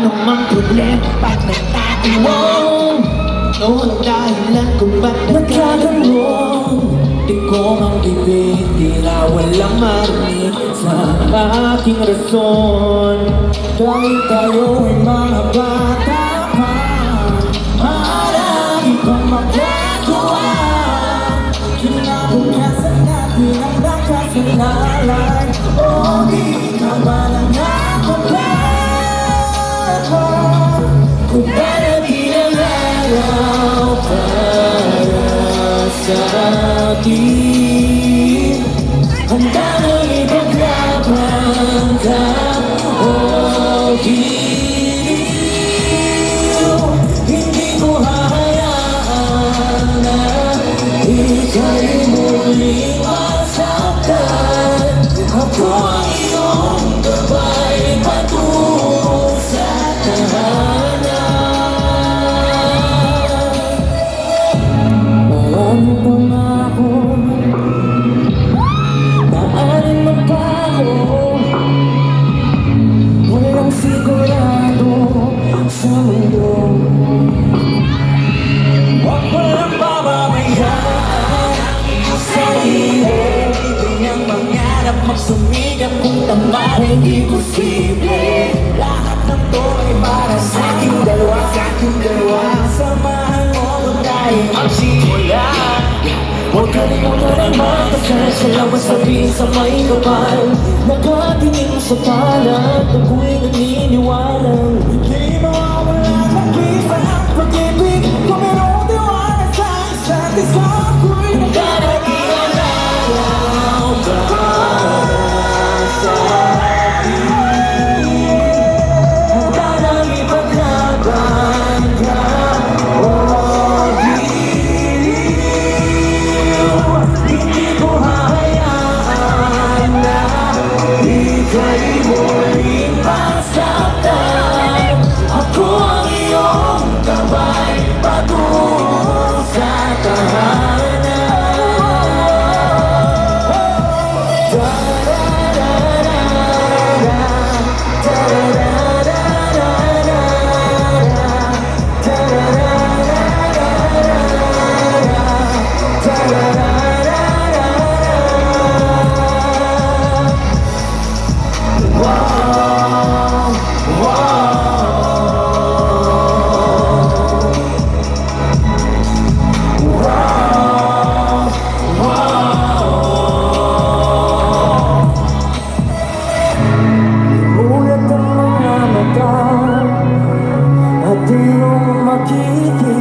namang problema pag nagtatawa. Noon dahilan kung ba't nagkaganon. Di ko mang ibig, tila walang marinig sa aking rason. Dahil tayo ay mga bata pa, marami pang magagawa. Kinabukasan natin ang nakasalalay. O di ka ba lang nakapapa? Kung ba naging araw para sa atin, handa nang ipaglaban ka o giliw. Hindi ko hahayaan na ika'y muling masaktan. Ako ang iyong gabay patungo sa tahanan. Marami pa nga ako, maaring magbago. Walang sigurado sa mundo. Huwag mo lang bababayaan sa iyo. Ibigay ang mangarap, magsumikap kung tama hindi posible. Lahat ng to ay para sa ating dalawa, sa ating dalawa. Samahan mo kung tayo magsimula. Huwag kalimutan ang magpasal sa labas, sabihin sa may kapal. Nakatingin mo sa palad, ako'y naniniwala. Hindi mawawala ng isa ang pag-ibig. Kung mayroong tiwala sa isa't isa, ako'y nagkarating ang araw para sa atin. Handa nang ipaglaban ka o hindi ko hahayaan na ika'y muling masaktan. Ako ang iyong gabay patungo sa tahanan. Ulat ang mga mata at iyong makikita.